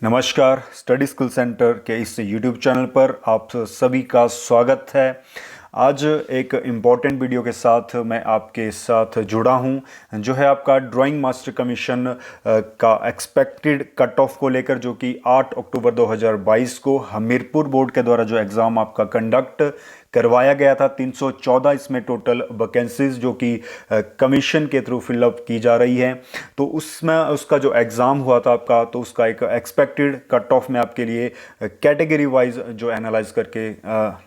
नमस्कार। Study skill centre के इस यूट्यूब चैनल पर आप सभी का स्वागत है। आज एक इम्पॉर्टेंट वीडियो के साथ मैं आपके साथ जुड़ा हूं, जो है आपका ड्राइंग मास्टर कमीशन का एक्सपेक्टेड कट ऑफ को लेकर, जो कि 8 अक्टूबर 2022 को हमीरपुर बोर्ड के द्वारा जो एग्ज़ाम आपका कंडक्ट करवाया गया था। 314 इसमें टोटल वैकेंसीज जो कि कमीशन के थ्रू फिलअप की जा रही है। तो उसमें उसका जो एग्ज़ाम हुआ था आपका, तो उसका एक एक्सपेक्टेड कट ऑफ में आपके लिए कैटेगरी वाइज जो एनालाइज करके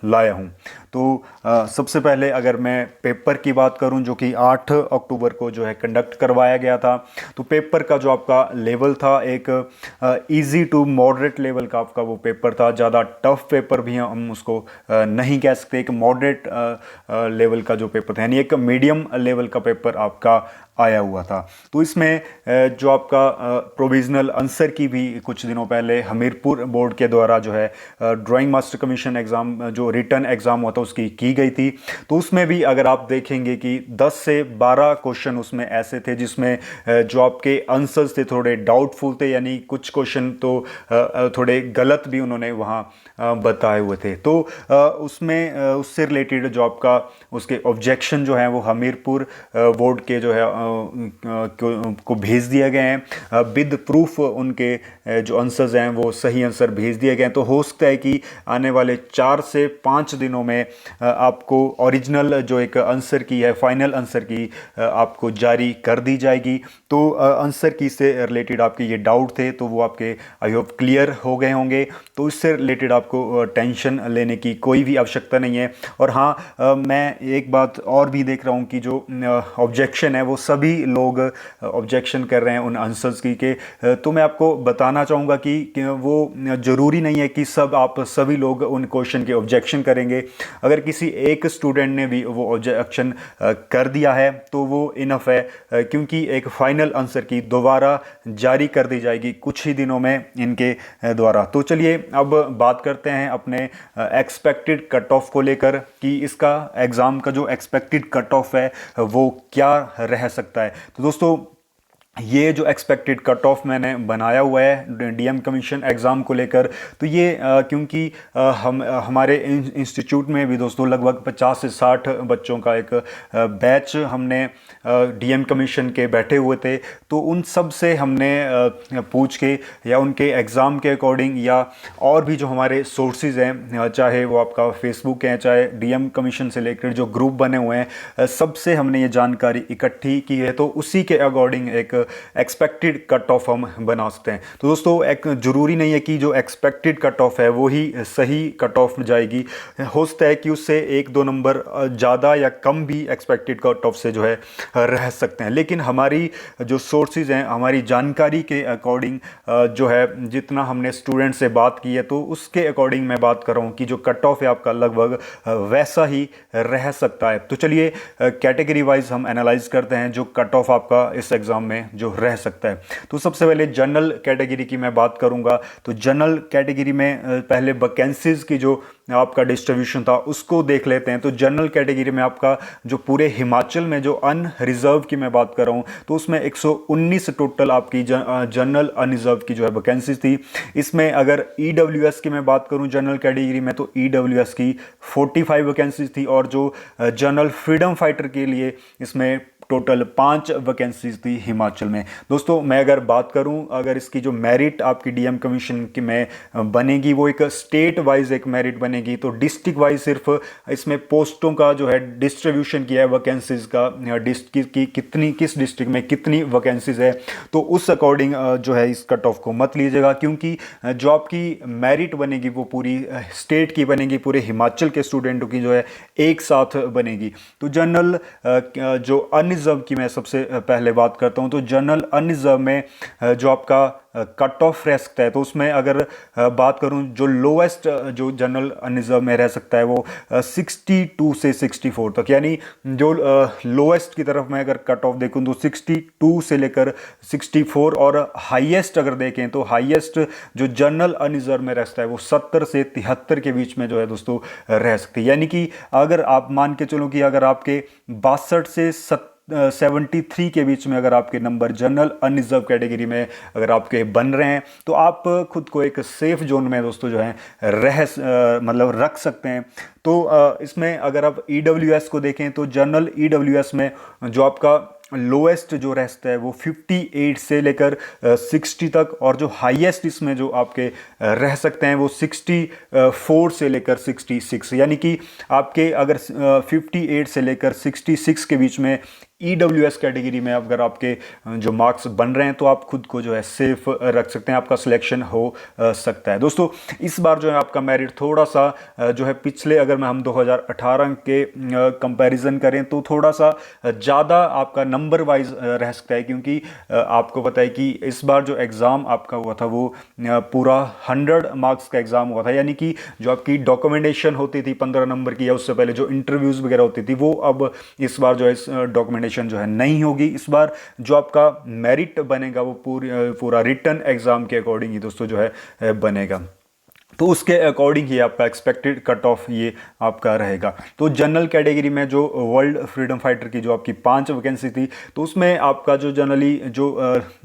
लाया हूँ। तो सबसे पहले अगर मैं पेपर की बात करूं, जो कि 8 अक्टूबर को जो है कंडक्ट करवाया गया था, तो पेपर का जो आपका लेवल था, एक इजी टू मॉडरेट लेवल का आपका वो पेपर था। ज़्यादा टफ पेपर भी हम उसको नहीं कह सकते। एक मॉडरेट लेवल का जो पेपर था, यानी एक मीडियम लेवल का पेपर आपका आया हुआ था। तो इसमें जो आपका प्रोविजनल आंसर की भी कुछ दिनों पहले हमीरपुर बोर्ड के द्वारा जो है ड्राइंग मास्टर कमीशन एग्ज़ाम जो रिटर्न एग्ज़ाम हुआ था उसकी की गई थी। तो उसमें भी अगर आप देखेंगे कि 10 से 12 क्वेश्चन उसमें ऐसे थे जिसमें जो आपके आंसर्स थे थोड़े डाउटफुल थे, यानी कुछ क्वेश्चन तो थोड़े गलत भी उन्होंने वहाँ बताए हुए थे। तो उसमें उससे रिलेटेड जो आपका उसके ऑब्जेक्शन जो है वो हमीरपुर बोर्ड के जो है को भेज दिए गए हैं विद प्रूफ। उनके जो आंसर्स हैं वो सही आंसर भेज दिए गए हैं। तो हो सकता है कि आने वाले 4 से 5 दिनों में आपको ओरिजिनल जो एक आंसर की है, फाइनल आंसर की आपको जारी कर दी जाएगी। तो आंसर की से रिलेटेड आपके ये डाउट थे, तो वो आपके आई होप क्लियर हो गए होंगे। तो इससे रिलेटेड आपको टेंशन लेने की कोई भी आवश्यकता नहीं है। और हाँ, मैं एक बात और भी देख रहा हूँ कि जो ऑब्जेक्शन है वो सभी लोग ऑब्जेक्शन कर रहे हैं उन आंसर्स की के। तो मैं आपको बताना चाहूँगा कि वो ज़रूरी नहीं है कि आप सभी लोग उन क्वेश्चन के ऑब्जेक्शन करेंगे। अगर किसी एक स्टूडेंट ने भी वो ऑब्जेक्शन कर दिया है तो वो इनफ है, क्योंकि एक फाइनल आंसर की दोबारा जारी कर दी जाएगी कुछ ही दिनों में इनके द्वारा। तो चलिए अब बात करते हैं अपने एक्सपेक्टेड कट ऑफ को लेकर कि इसका एग्ज़ाम का जो एक्सपेक्टेड कट ऑफ है वो क्या रह सकता है। तो दोस्तों, ये जो एक्सपेक्टेड कट ऑफ मैंने बनाया हुआ है डीएम कमीशन एग्ज़ाम को लेकर, तो ये क्योंकि हमारे इंस्टीट्यूट में भी दोस्तों लगभग 50 से 60 बच्चों का एक बैच हमने डीएम कमीशन के बैठे हुए थे। तो उन सब से हमने पूछ के या उनके एग्ज़ाम के अकॉर्डिंग या और भी जो हमारे सोर्सेज हैं, चाहे वो आपका फेसबुक है, चाहे डीएम कमीशन से लेकर जो ग्रुप बने हुए हैं, सबसे हमने ये जानकारी इकट्ठी की है। तो उसी के अकॉर्डिंग एक एक्सपेक्टेड कट ऑफ हम बना सकते हैं। तो दोस्तों, एक ज़रूरी नहीं है कि जो एक्सपेक्टेड कट ऑफ है वो ही सही कट ऑफ जाएगी। हो सकता है कि उससे 1-2 नंबर ज़्यादा या कम भी एक्सपेक्टेड कट ऑफ से जो है रह सकते हैं। लेकिन हमारी जो सोर्सेज हैं, हमारी जानकारी के अकॉर्डिंग जो है, जितना हमने स्टूडेंट से बात की है, तो उसके अकॉर्डिंग मैं बात कर रहा हूँ कि जो कट ऑफ है आपका लगभग वैसा ही रह सकता है। तो चलिए कैटेगरी वाइज हम एनालाइज करते हैं जो कट ऑफ आपका इस एग्ज़ाम में जो रह सकता है। तो सबसे पहले जनरल कैटेगरी की मैं बात करूंगा। तो जनरल कैटेगरी में पहले वैकेंसीज की जो आपका डिस्ट्रीब्यूशन था उसको देख लेते हैं। तो जनरल कैटेगरी में आपका जो पूरे हिमाचल में जो अनरिजर्व की मैं बात कर रहा हूं, तो उसमें 119 टोटल आपकी जनरल अनरिजर्व की जो है वैकेंसीज थी। इसमें अगर ईडब्ल्यूएस की मैं बात करूं जनरल कैटेगरी में, तो ईडब्ल्यूएस की 45 वैकेंसीज थी। और जो जनरल फ्रीडम फाइटर के लिए इसमें टोटल 5 वैकेंसीज थी हिमाचल में। दोस्तों, मैं अगर बात करूं, अगर इसकी जो मेरिट आपकी डीएम कमीशन की में बनेगी वो एक स्टेट वाइज एक मेरिट बनेगी। तो डिस्ट्रिक्ट वाइज सिर्फ इसमें पोस्टों का जो है डिस्ट्रीब्यूशन किया है वैकेंसीज का, कितनी किस डिस्ट्रिक्ट में कितनी वैकेंसीज है, तो उस अकॉर्डिंग जो है इस कट ऑफ को मत लीजिएगा। क्योंकि जो आपकी मेरिट बनेगी वो पूरी स्टेट की बनेगी, पूरे हिमाचल के स्टूडेंटों की जो है एक साथ बनेगी। तो जनरल जो अनरिजर्व की मैं सबसे पहले बात करता हूं। तो जनरल अनरिजर्व में जो आपका कट ऑफ रह सकता है, तो उसमें अगर बात करूं, जो लोएस्ट जो जनरल अनरिजर्व में रह सकता है वो 62 से 64 तक, यानी जो लोएस्ट की तरफ मैं अगर कट ऑफ देखूं तो 62 से लेकर 64, और हाईएस्ट अगर देखें तो हाईएस्ट जो जनरल अनरिजर्व में रहता है वो 70 से 73 के बीच में जो है दोस्तों रह सकती है। यानी कि अगर आप मान के चलो कि अगर आपके 62 से 73 के बीच में अगर आपके नंबर जनरल अनरिजर्व कैटेगरी में अगर आपके बन रहे हैं तो आप खुद को एक सेफ जोन में दोस्तों जो है मतलब रख सकते हैं। तो इसमें अगर आप EWS को देखें तो जनरल EWS में जो आपका लोएस्ट जो रहता है वो 58 से लेकर 60 तक, और जो हाईएस्ट इसमें जो आपके रह सकते हैं वो 64 से लेकर 66, यानी कि आपके अगर 58 से लेकर 66 के बीच में EWS कैटेगरी में अगर आपके जो मार्क्स बन रहे हैं तो आप खुद को जो है सेफ रख सकते हैं, आपका सिलेक्शन हो सकता है। दोस्तों इस बार जो है आपका मेरिट थोड़ा सा जो है पिछले अगर हम 2018 के कंपैरिजन करें तो थोड़ा सा ज़्यादा आपका नंबर वाइज रह सकता है, क्योंकि आपको पता है कि इस बार जो एग्ज़ाम आपका हुआ था वो पूरा 100 मार्क्स का एग्ज़ाम हुआ था, यानी कि जो आपकी डॉक्यूमेंटेशन होती थी 15 नंबर की या उससे पहले जो इंटरव्यूज़ वगैरह होती थी वो अब इस बार जो है इस डॉक्यूमेंटेशन जो है नहीं होगी। इस बार जो आपका मेरिट बनेगा वो पूरा रिटन एग्जाम के अकॉर्डिंग ही दोस्तों जो है बनेगा, तो उसके अकॉर्डिंग ही आपका एक्सपेक्टेड कट ऑफ ये आपका रहेगा। तो जनरल कैटेगरी में जो वर्ल्ड फ्रीडम फाइटर की जो आपकी 5 वैकेंसी थी तो उसमें आपका जो जनरली जो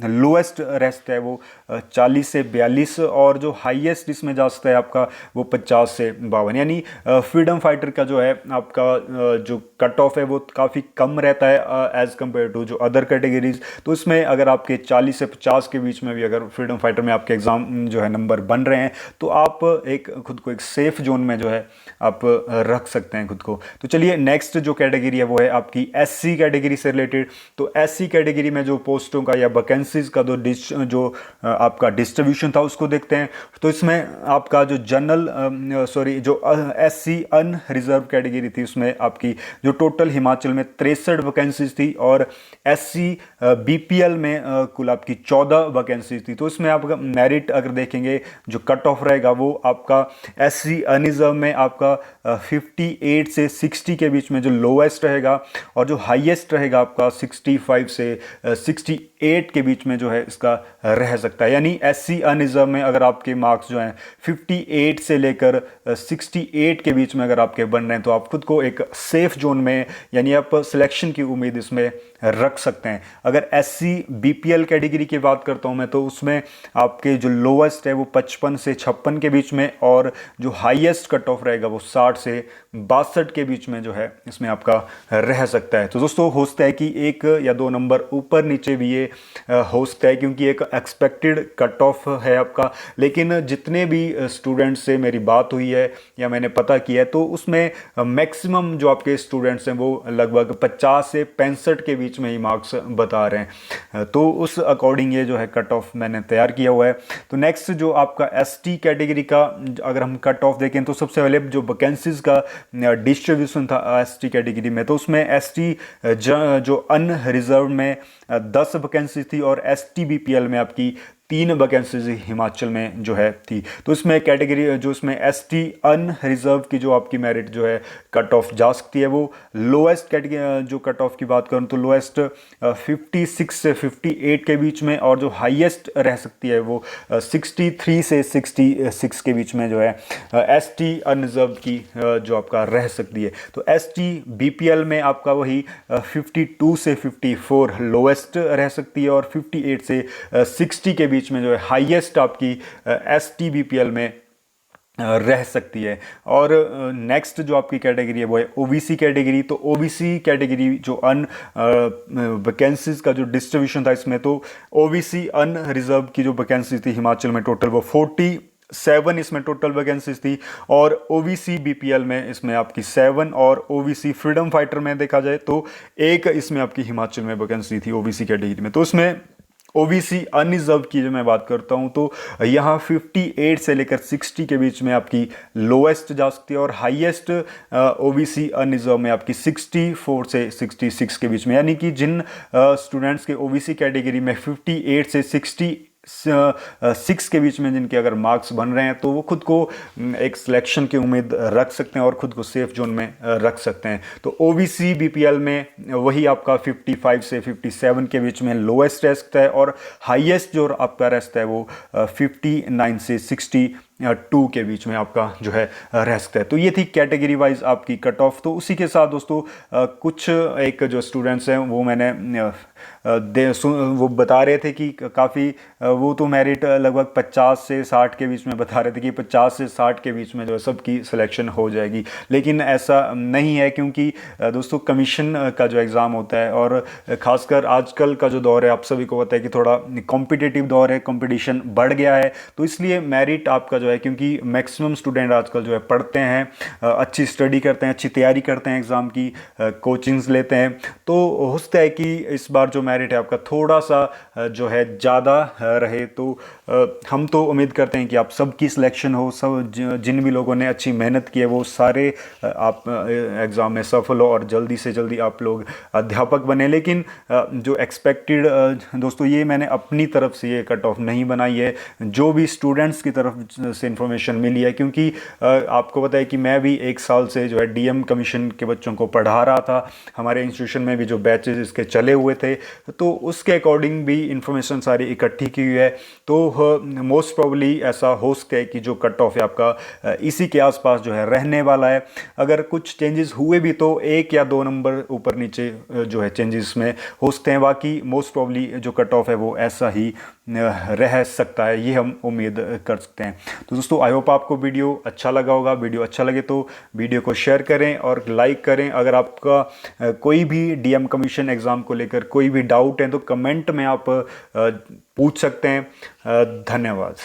लोएस्ट रेस्ट है वो 40 से 42, और जो हाईएस्ट इसमें जा सकता है आपका वो 50 से 52, यानी फ्रीडम फाइटर का जो है आपका जो कट ऑफ है वो काफ़ी कम रहता है एज़ कम्पेयर टू जो अदर कैटेगरीज। तो इसमें अगर आपके 40 से 50 के बीच में भी अगर फ्रीडम फाइटर में आपके एग्ज़ाम जो है नंबर बन रहे हैं तो आप एक खुद को एक सेफ जोन में जो है आप रख सकते हैं खुद को। तो चलिए नेक्स्ट जो कैटेगरी है वो है आपकी SC कैटेगरी से रिलेटेड। तो SC कैटेगरी में जो पोस्टों का या वैकेंसीज का जो आपका डिस्ट्रीब्यूशन था उसको देखते हैं। तो इसमें आपका जो जो SC अनरिजर्व कैटेगरी थी उसमें आपकी जो टोटल हिमाचल में 63 वैकेंसीज थी, और SC BPL में कुल आपकी 14 वैकेंसीज थी। तो इसमें आपका मेरिट अगर देखेंगे जो कट ऑफ रहेगा वो आपका SC अनरिजर्व में आपका 58 से 60 के बीच में जो लोएस्ट रहेगा, और जो हाईएस्ट रहेगा आपका 65 से 68 के बीच में जो है इसका रह सकता है। यानी SC अनरिजर्व में अगर आपके मार्क्स जो हैं 58 से लेकर 68 के बीच में अगर आपके बन रहे हैं तो आप खुद को एक सेफ जोन में, यानी आप सिलेक्शन की उम्मीद इसमें रख सकते हैं। अगर SC BPL कैटेगरी की बात करता हूं मैं तो उसमें आपके जो लोएस्ट है वो 55 से 56 के बीच में, और जो हाईएस्ट कट ऑफ रहेगा वो 60 से 62 के बीच में जो है इसमें आपका रह सकता है। तो दोस्तों हो सकता है कि 1 या 2 नंबर ऊपर नीचे भी ये हो सकता है, क्योंकि एक एक्सपेक्टेड कट ऑफ है आपका। लेकिन जितने भी स्टूडेंट्स से मेरी बात हुई है या मैंने पता किया है तो उसमें मैक्सिमम जो आपके स्टूडेंट्स हैं वो लगभग 50 से 65 के बीच में ही मार्क्स बता रहे हैं। तो उस अकॉर्डिंग ये जो है कट ऑफ मैंने तैयार किया हुआ है। तो नेक्स्ट जो आपका ST कैटेगरी का अगर हम कट ऑफ देखें तो सबसे पहले जो वैकेंसीज का डिस्ट्रीब्यूशन था ST कैटेगरी में, तो उसमें ST जो अनरिजर्व में 10 वैकेंसी थी, और ST BPL में आपकी 3 वैकेंसीज हिमाचल में जो है थी। तो इसमें कैटेगरी जो इसमें ST अनरिजर्व की जो आपकी मेरिट जो है कट ऑफ जा सकती है वो लोएस्ट कैटेगरी जो कट ऑफ की बात करूं तो लोएस्ट 56 से 58 के बीच में, और जो हाईएस्ट रह सकती है वो 63 से 66 के बीच में जो है ST अनरिजर्व की जो आपका रह सकती है। तो ST BPL में आपका वही 52 से 54 लोएस्ट रह सकती है, और 58 से 60 के बीच में जो है हाईएस्ट आपकी ST BPL में रह सकती है। और नेक्स्ट जो आपकी कैटेगरी है वो है OBC कैटेगरी। तो OBC कैटेगरी जो वैकेंसीज का जो डिस्ट्रीब्यूशन था इसमें, तो OBC अनरिजर्व की जो वैकेंसी थी हिमाचल में टोटल वो 47 इसमें टोटल वैकेंसीज थी, और OBC BPL में इसमें आपकी 7, और OBC फ्रीडम फाइटर में देखा जाए तो 1 इसमें आपकी हिमाचल में वैकेंसी थी OBC कैटेगरी में। तो इसमें OBC अनरिजर्व की जो मैं बात करता हूं तो यहाँ 58 से लेकर 60 के बीच में आपकी लोएस्ट जा सकती है, और हाईएस्ट OBC अनरिजर्व में आपकी 64 से 66 के बीच में। यानी कि जिन स्टूडेंट्स के OBC कैटेगरी में 58 से 66 के बीच में जिनके अगर मार्क्स बन रहे हैं तो वो खुद को एक सिलेक्शन की उम्मीद रख सकते हैं और खुद को सेफ जोन में रख सकते हैं। तो OBC BPL में वही आपका 55 से 57 के बीच में लोएस्ट रह सकता है, और हाईएस्ट जो आपका रहता है वो 59 से 60 2 के बीच में आपका जो है रह सकता है। तो ये थी कैटेगरी वाइज आपकी कट ऑफ। तो उसी के साथ दोस्तों कुछ एक जो स्टूडेंट्स हैं वो मैंने वो बता रहे थे कि काफ़ी वो तो मेरिट लगभग 50 से 60 के बीच में बता रहे थे कि 50 से 60 के बीच में जो है सबकी सिलेक्शन हो जाएगी, लेकिन ऐसा नहीं है, क्योंकि दोस्तों कमीशन का जो एग्ज़ाम होता है और ख़ासकर आजकल का जो दौर है आप सभी को पता है कि थोड़ा कॉम्पिटिटिव दौर है, कंपटीशन बढ़ गया है। तो इसलिए मेरिट आपका जो है, क्योंकि मैक्सिमम स्टूडेंट आजकल जो है पढ़ते हैं, अच्छी स्टडी करते हैं, अच्छी तैयारी करते हैं एग्ज़ाम की, कोचिंग्स लेते हैं, तो हो सकता है कि इस बार जो मेरिट है आपका थोड़ा सा जो है ज़्यादा रहे। तो हम तो उम्मीद करते हैं कि आप सबकी सिलेक्शन हो, सब जिन भी लोगों ने अच्छी मेहनत की है वो सारे आप एग्ज़ाम में सफल हो और जल्दी से जल्दी आप लोग अध्यापक बने। लेकिन जो एक्सपेक्टेड दोस्तों, ये मैंने अपनी तरफ से ये कट ऑफ नहीं बनाई है, जो भी स्टूडेंट्स की तरफ से इंफॉर्मेशन मिली है, क्योंकि आपको पता है कि मैं भी 1 साल से जो है डीएम कमीशन के बच्चों को पढ़ा रहा था, हमारे इंस्टीट्यूशन में भी जो बैचेस इसके चले हुए थे, तो उसके अकॉर्डिंग भी इंफॉर्मेशन सारी इकट्ठी की हुई है। तो मोस्ट प्रोबेबली ऐसा हो सकता है कि जो कट ऑफ है आपका इसी के आसपास जो है रहने वाला है। अगर कुछ चेंजेस हुए भी तो 1 या 2 नंबर ऊपर नीचे जो है चेंजेस में हो सकते हैं, बाकी मोस्ट प्रोबेबली जो कट ऑफ है वो ऐसा ही रह सकता है, ये हम उम्मीद कर सकते हैं। तो दोस्तों आई होप आपको वीडियो अच्छा लगा होगा। वीडियो अच्छा लगे तो वीडियो को शेयर करें और लाइक करें। अगर आपका कोई भी डीएम कमीशन एग्ज़ाम को लेकर कोई भी डाउट है तो कमेंट में आप पूछ सकते हैं। धन्यवाद।